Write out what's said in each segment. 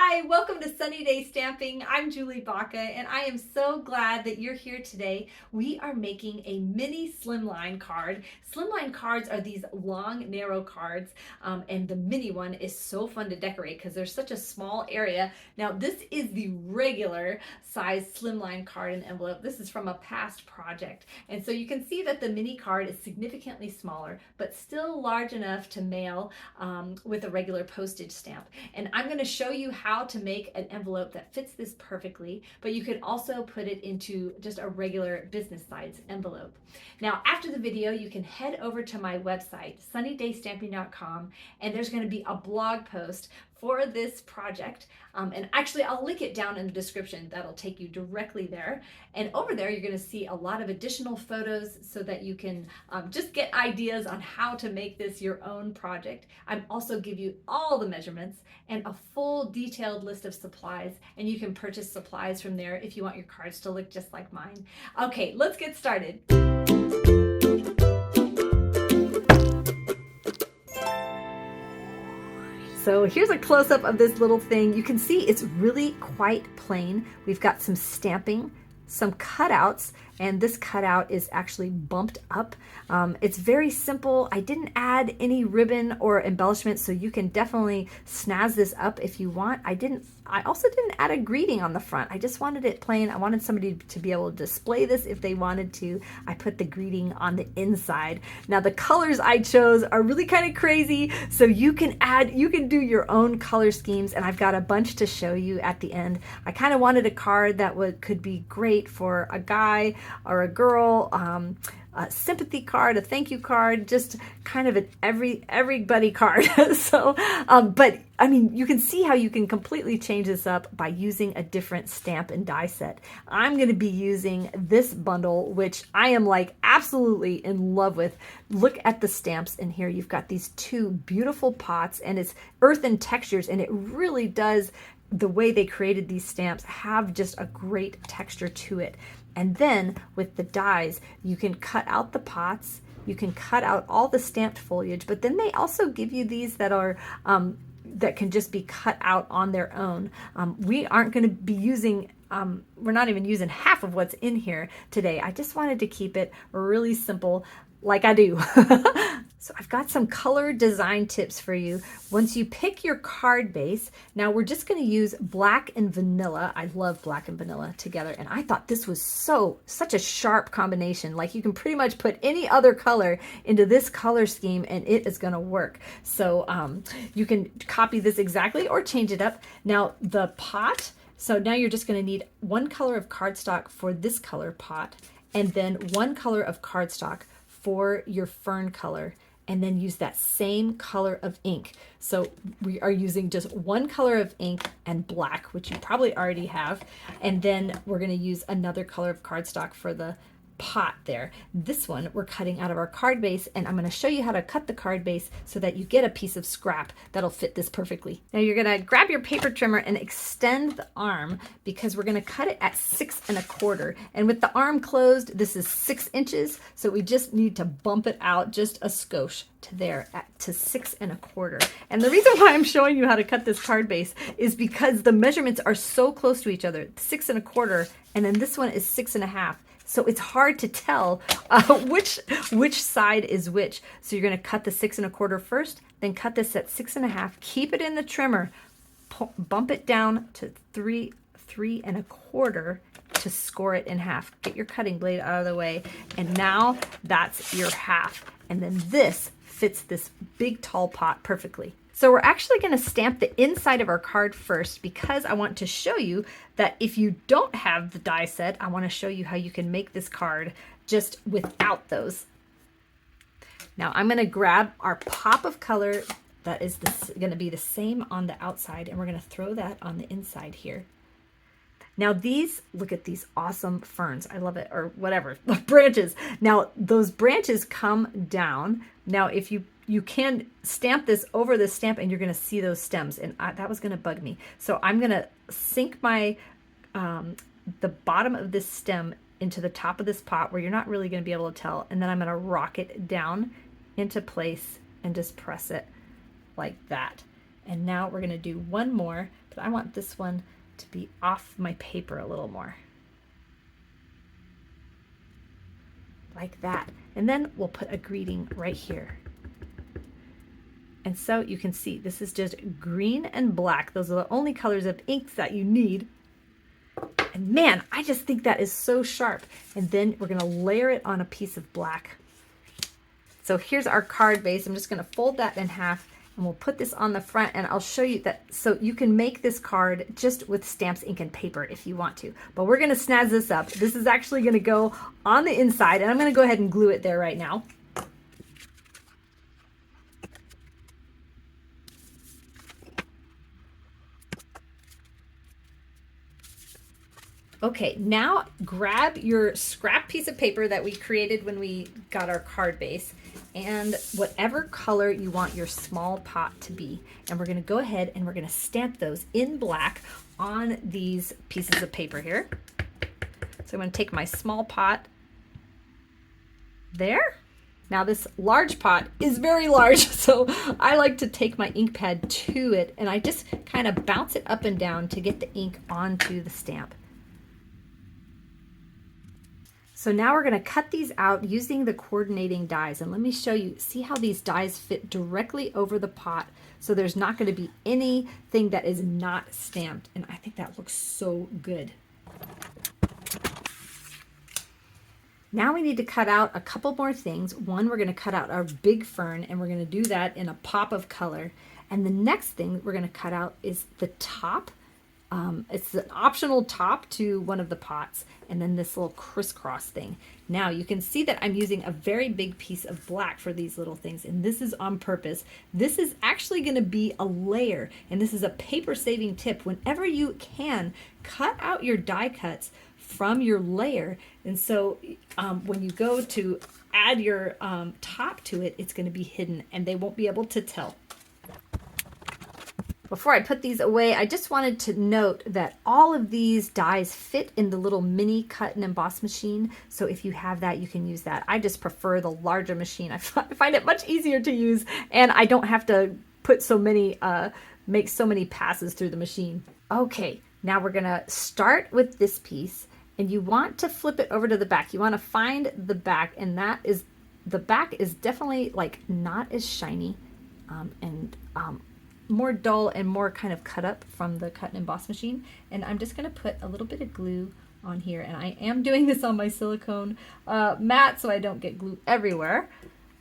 Hi, welcome to Sunny Day Stamping. I'm Julie Baca, and I am so glad that you're here today. We are making a mini Slimline card. Slimline cards are these long, narrow cards, and the mini one is so fun to decorate because there's such a small area. Now, this is the regular size Slimline card and envelope. This is from a past project, and so you can see that the mini card is significantly smaller, but still large enough to mail with a regular postage stamp. And I'm going to show you how to make an envelope that fits this perfectly, but you can also put it into just a regular business size envelope. Now, after the video, you can head over to my website, sunnydaystamping.com, and there's going to be a blog post for this project. And actually, I'll link it down in the description. That'll take you directly there. And over there, you're going to see a lot of additional photos so that you can just get ideas on how to make this your own project. I'm also give you all the measurements and a full detailed list of supplies, and you can purchase supplies from there if you want your cards to look just like mine. Okay, let's get started. So here's a close-up of this little thing. You can see it's really quite plain. We've got some stamping, some cutouts, and this cutout is actually bumped up. It's very simple. I didn't add any ribbon or embellishment, so you can definitely snazz this up if you want. I also didn't add a greeting on the front. I just wanted it plain. I wanted somebody to be able to display this if they wanted to. I put the greeting on the inside. Now the colors I chose are really kind of crazy, so you can do your own color schemes, and I've got a bunch to show you at the end. I kind of wanted a card that could be great for a guy or a girl, a sympathy card, a thank you card, just kind of an everybody card. So, but I mean, you can see how you can completely change this up by using a different stamp and die set. I'm going to be using this bundle, which I am like absolutely in love with. Look at the stamps in here. You've got these two beautiful pots, and it's earthen textures, and it really does, the way they created these stamps, have just a great texture to it. And then with the dies, you can cut out the pots, you can cut out all the stamped foliage, but then they also give you these that are that can just be cut out on their own. We aren't going to be using, we're not even using half of what's in here today. I just wanted to keep it really simple, like I do. So I've got some color design tips for you. Once you pick your card base, now we're just going to use black and vanilla. I love black and vanilla together, and I thought this was such a sharp combination. Like, you can pretty much put any other color into this color scheme and it is going to work. So you can copy this exactly or change it up. Now the pot, so now you're just going to need one color of cardstock for this color pot, and then one color of cardstock for your fern color, and then use that same color of ink. So we are using just one color of ink and black, which you probably already have, and then we're going to use another color of cardstock for the pot there. This one we're cutting out of our card base, and I'm going to show you how to cut the card base so that you get a piece of scrap that'll fit this perfectly. Now you're going to grab your paper trimmer and extend the arm, because we're going to cut it at 6 1/4, and with the arm closed, this is 6 inches, so we just need to bump it out just a skosh to there to 6 1/4. And the reason why I'm showing you how to cut this card base is because the measurements are so close to each other, 6 1/4, and then this one is 6 1/2. So it's hard to tell which side is which. So you're going to cut the 6 1/4 first, then cut this at 6 1/2. Keep it in the trimmer. Bump it down to 3 1/4 to score it in half. Get your cutting blade out of the way, and now that's your half. And then this fits this big tall pot perfectly. So we're actually going to stamp the inside of our card first, because I want to show you that if you don't have the die set, I want to show you how you can make this card just without those. Now I'm going to grab our pop of color that is going to be the same on the outside, and we're going to throw that on the inside here. Now these, look at these awesome ferns. I love it, or whatever, branches. Now those branches come down. Now if you can stamp this over the stamp, and you're going to see those stems, and that was going to bug me. So I'm going to sink my the bottom of this stem into the top of this pot where you're not really going to be able to tell, and then I'm going to rock it down into place and just press it like that. And now we're going to do one more, but I want this one to be off my paper a little more. Like that. And then we'll put a greeting right here. And so you can see this is just green and black. Those are the only colors of inks that you need. And man, I just think that is so sharp. And then we're gonna layer it on a piece of black. So here's our card base. I'm just gonna fold that in half and we'll put this on the front, and I'll show you that. So you can make this card just with stamps, ink, and paper if you want to, but we're gonna snazz this up. This is actually gonna go on the inside, and I'm gonna go ahead and glue it there right now. Okay, now grab your scrap piece of paper that we created when we got our card base, and whatever color you want your small pot to be. And we're gonna go ahead and we're gonna stamp those in black on these pieces of paper here. So I'm gonna take my small pot there. Now this large pot is very large, so I like to take my ink pad to it and I just kind of bounce it up and down to get the ink onto the stamp. So now we're going to cut these out using the coordinating dies, and let me show you, see how these dies fit directly over the pot, so there's not going to be anything that is not stamped, and I think that looks so good. Now we need to cut out a couple more things. One, we're going to cut out our big fern, and we're going to do that in a pop of color. And the next thing we're going to cut out is the top. It's an optional top to one of the pots, and then this little crisscross thing. Now you can see that I'm using a very big piece of black for these little things, and this is on purpose. This is actually going to be a layer, and this is a paper saving tip. Whenever you can, cut out your die cuts from your layer, and so when you go to add your top to it, it's going to be hidden and they won't be able to tell. Before I put these away, I just wanted to note that all of these dies fit in the little mini cut and emboss machine. So if you have that, you can use that. I just prefer the larger machine. I find it much easier to use, and I don't have to put so many, make so many passes through the machine. Okay, now we're gonna start with this piece, and you want to flip it over to the back. You want to find the back, and that is, the back is definitely like not as shiny and more dull and more kind of cut up from the cut and emboss machine. And I'm just going to put a little bit of glue on here, and I am doing this on my silicone mat so I don't get glue everywhere.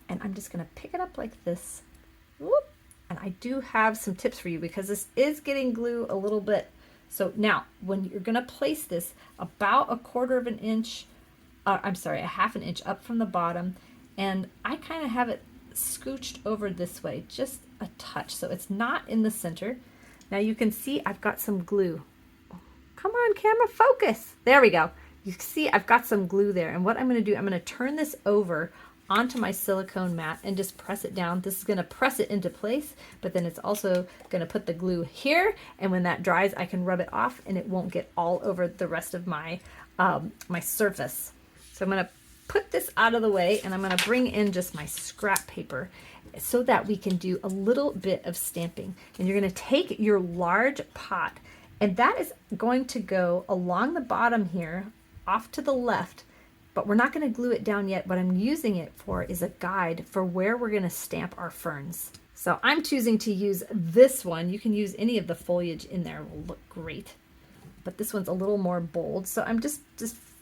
And I'm just going to pick it up like this. Whoop. And I do have some tips for you because this is getting glue a little bit. So now when you're going to place this about a quarter of an inch, I'm sorry, a half an inch up from the bottom, and I kind of have it scooched over this way, just a touch, so it's not in the center. Now you can see I've got some glue. Come on, camera, focus. There we go. You can see I've got some glue there, and what I'm going to do, I'm going to turn this over onto my silicone mat and just press it down. This is going to press it into place, but then it's also going to put the glue here, and when that dries I can rub it off and it won't get all over the rest of my my surface. So I'm going to put this out of the way, and I'm going to bring in just my scrap paper so that we can do a little bit of stamping. And you're going to take your large pot, and that is going to go along the bottom here off to the left, but we're not going to glue it down yet. What I'm using it for is a guide for where we're going to stamp our ferns. So I'm choosing to use this one. You can use any of the foliage in there, it will look great, but this one's a little more bold. So I'm just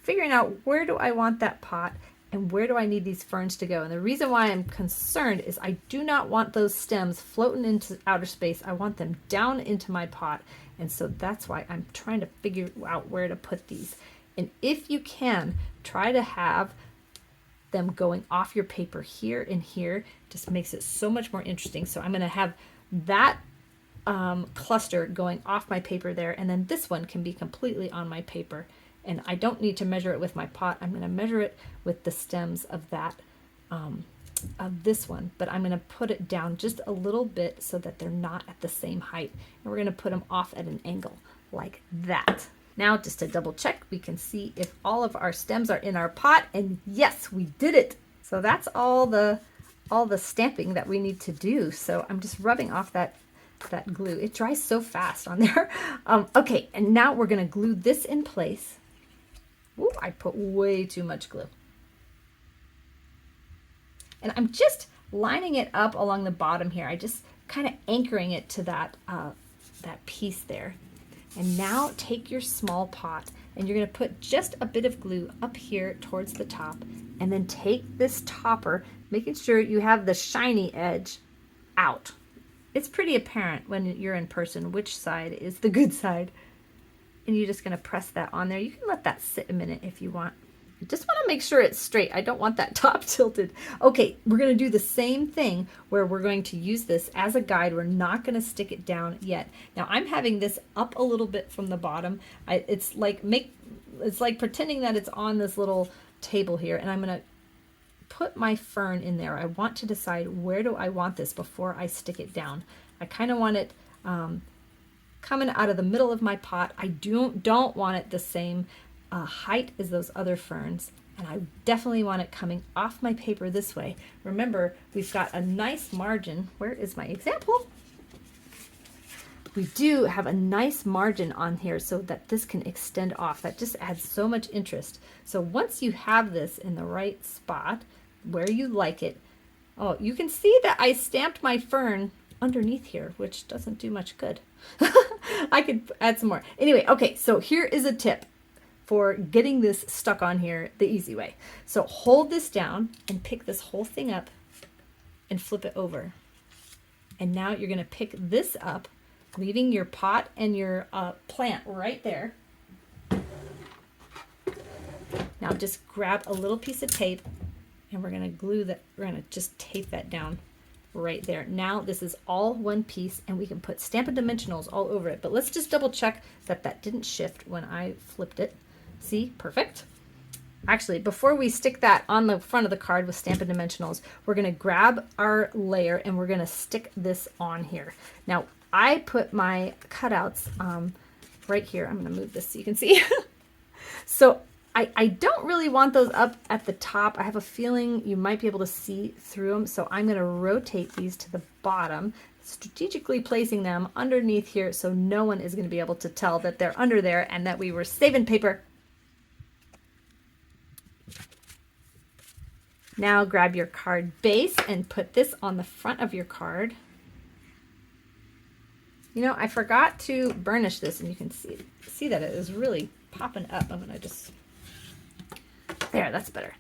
figuring out, where do I want that pot and where do I need these ferns to go? And the reason why I'm concerned is I do not want those stems floating into outer space. I want them down into my pot. And so that's why I'm trying to figure out where to put these. And if you can, try to have them going off your paper here and here. Just makes it so much more interesting. So I'm going to have that cluster going off my paper there, and then this one can be completely on my paper. And I don't need to measure it with my pot. I'm going to measure it with the stems of that, of this one. But I'm going to put it down just a little bit so that they're not at the same height. And we're going to put them off at an angle like that. Now, just to double check, we can see if all of our stems are in our pot. And yes, we did it. So that's all the stamping that we need to do. So I'm just rubbing off that that glue. It dries so fast on there. Okay, and now we're gonna glue this in place. Ooh, I put way too much glue. And I'm just lining it up along the bottom here. I just kind of anchoring it to that, that piece there. And now take your small pot and you're gonna put just a bit of glue up here towards the top, and then take this topper, making sure you have the shiny edge out. It's pretty apparent when you're in person which side is the good side. And you're just gonna press that on there. You can let that sit a minute if you want. I just wanna make sure it's straight. I don't want that top tilted. Okay, we're gonna do the same thing where we're going to use this as a guide. We're not gonna stick it down yet. Now I'm having this up a little bit from the bottom. It's like pretending that it's on this little table here, and I'm gonna put my fern in there. I want to decide where do I want this before I stick it down. I kind of want it coming out of the middle of my pot. I don't want it the same height as those other ferns, and I definitely want it coming off my paper this way. Remember, we've got a nice margin. Where is my example? We do have a nice margin on here so that this can extend off. That just adds so much interest. So once you have this in the right spot where you like it, oh, you can see that I stamped my fern underneath here, which doesn't do much good. I could add some more. Anyway, okay, so here is a tip for getting this stuck on here the easy way. So hold this down and pick this whole thing up and flip it over. And now you're gonna pick this up, leaving your pot and your plant right there. Now just grab a little piece of tape and we're gonna glue that, we're gonna just tape that down right there. Now this is all one piece and we can put Stampin' Dimensionals all over it, but let's just double check that that didn't shift when I flipped it. See, perfect. Actually, before we stick that on the front of the card with Stampin' Dimensionals, we're gonna grab our layer and we're gonna stick this on here. Now, I put my cutouts right here. I'm gonna move this so you can see. So I don't really want those up at the top. I have a feeling you might be able to see through them. So I'm gonna rotate these to the bottom, strategically placing them underneath here so no one is gonna be able to tell that they're under there and that we were saving paper. Now grab your card base and put this on the front of your card. You know, I forgot to burnish this, and you can see that it is really popping up. I'm gonna just, there, that's better.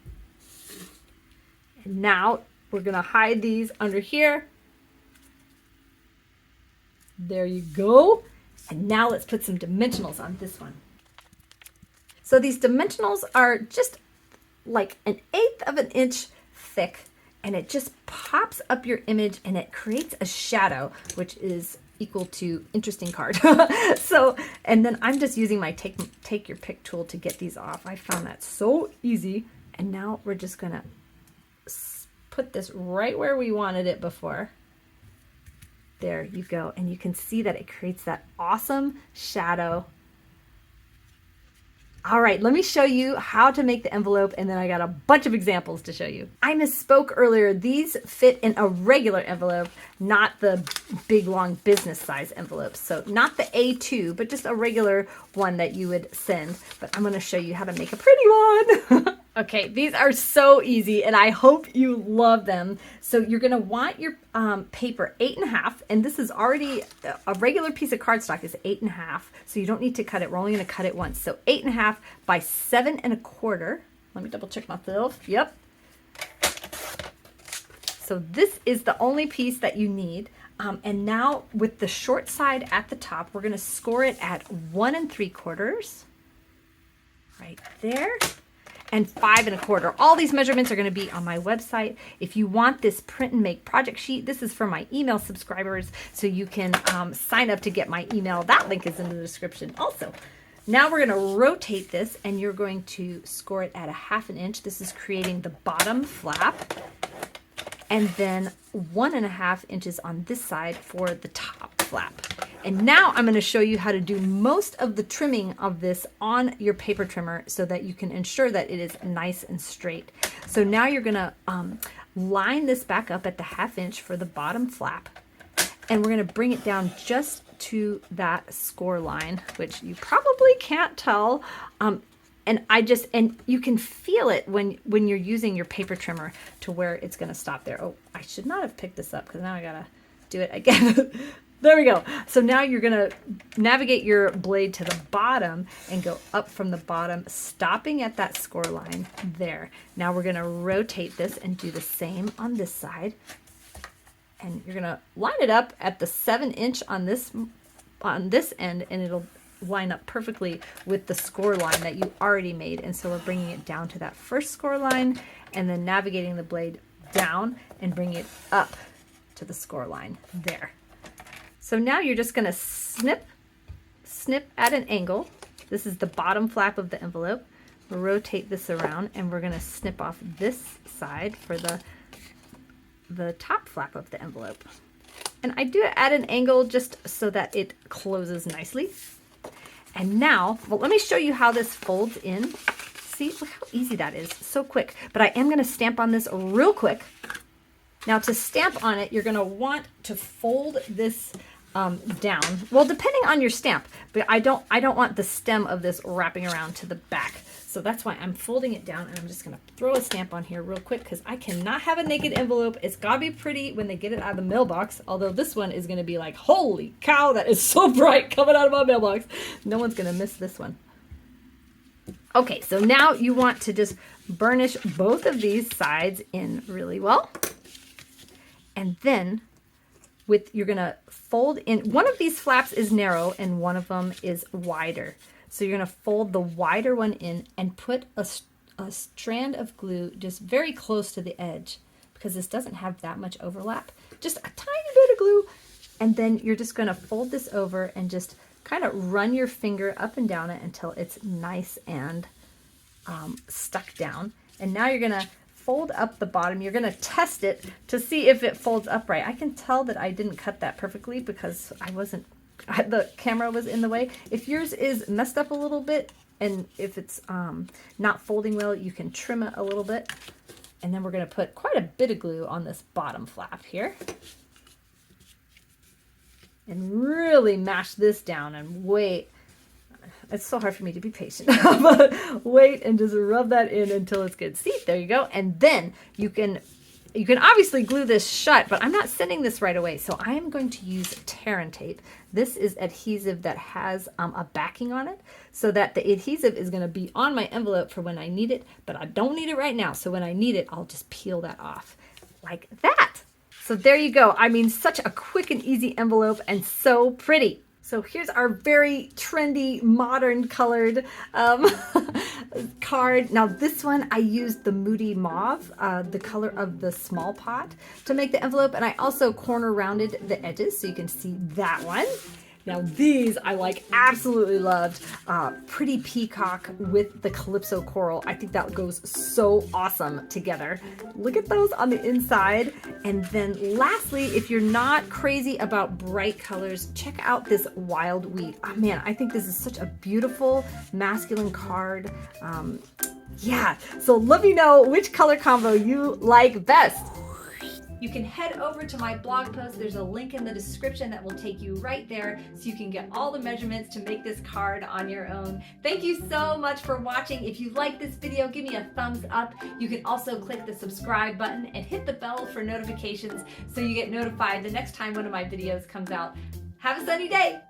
And now we're gonna hide these under here. There you go. And now let's put some dimensionals on this one. So these dimensionals are just like 1/8 of an inch thick, and it just pops up your image and it creates a shadow, which is equal to interesting card. So, and then I'm just using my take your pick tool to get these off. I found that so easy. And now we're just gonna put this right where we wanted it before. There you go. And you can see that it creates that awesome shadow. All right, let me show you how to make the envelope, and then I got a bunch of examples to show you. I misspoke earlier. These fit in a regular envelope, not the big, long business size envelopes. So not the A2, but just a regular one that you would send. But I'm gonna show you how to make a pretty one. Okay, these are so easy, and I hope you love them. So you're gonna want your paper 8.5, and this is already a regular piece of cardstock is 8.5, so you don't need to cut it. We're only gonna cut it once. So 8.5 by 7.25. Let me double check myself. Yep. So this is the only piece that you need. And now with the short side at the top, we're gonna score it at 1 3/4, right there. And 5 1/4. All these measurements are going to be on my website. If you want this print and make project sheet, this is for my email subscribers, so you can sign up to get my email. That link is in the description also. Now we're going to rotate this, and you're going to score it at 1/2 inch. This is creating the bottom flap, and then 1.5 inches on this side for the top flap. And now I'm going to show you how to do most of the trimming of this on your paper trimmer so that you can ensure that it is nice and straight. So now you're going to line this back up at the 1/2 inch for the bottom flap. and we're gonna bring it down just to that score line, which you probably can't tell. And you can feel it when you're using your paper trimmer to where it's gonna stop there. Oh, I should not have picked this up because now I gotta do it again. There we go. So now you're gonna navigate your blade to the bottom and go up from the bottom, stopping at that score line there. Now we're gonna rotate this and do the same on this side. And you're gonna line it up at the 7" on this end, and it'll line up perfectly with the score line that you already made. And so we're bringing it down to that first score line and then navigating the blade down and bringing it up to the score line there. So now you're just going to snip at an angle. This is the bottom flap of the envelope. We'll rotate this around and we're going to snip off this side for the top flap of the envelope. And I do it at an angle just so that it closes nicely. And now, well, let me show you how this folds in. See, look how easy that is, so quick. But I am gonna stamp on this real quick. Now to stamp on it, you're gonna want to fold this down. Well, depending on your stamp, but I don't want the stem of this wrapping around to the back. So that's why I'm folding it down, and I'm just gonna throw a stamp on here real quick because I cannot have a naked envelope. It's gotta be pretty when they get it out of the mailbox, although this one is gonna be like, holy cow, that is so bright coming out of my mailbox. No one's gonna miss this one. Okay, so now you want to just burnish both of these sides in really well. And then you're gonna fold in, one of these flaps is narrow and one of them is wider. So you're gonna fold the wider one in and put a strand of glue just very close to the edge because this doesn't have that much overlap. Just a tiny bit of glue. And then you're just gonna fold this over and just kind of run your finger up and down it until it's nice and stuck down. And now you're gonna fold up the bottom. You're gonna test it to see if it folds upright. I can tell that I didn't cut that perfectly because the camera was in the way. If yours is messed up a little bit and if it's not folding well, you can trim it a little bit. And then we're gonna put quite a bit of glue on this bottom flap here. And really mash this down and wait. It's so hard for me to be patient, but wait and just rub that in until it's good. See, there you go. And then you can obviously glue this shut, but I'm not sending this right away. So I am going to use tear and tape. This is adhesive that has a backing on it so that the adhesive is going to be on my envelope for when I need it, but I don't need it right now. So when I need it, I'll just peel that off like that. So there you go. I mean, such a quick and easy envelope and so pretty. So here's our very trendy, modern colored card. Now this one, I used the Moody Mauve, the color of the small pot, to make the envelope. And I also corner rounded the edges so you can see that one. Now these I absolutely loved. Pretty peacock with the Calypso coral. I think that goes so awesome together. Look at those on the inside. And then lastly, if you're not crazy about bright colors, check out this Wild Wheat. Oh man, I think this is such a beautiful masculine card. Yeah, so let me know which color combo you like best. You can head over to my blog post. There's a link in the description that will take you right there so you can get all the measurements to make this card on your own. Thank you so much for watching. If you like this video, give me a thumbs up. You can also click the subscribe button and hit the bell for notifications so you get notified the next time one of my videos comes out. Have a sunny day.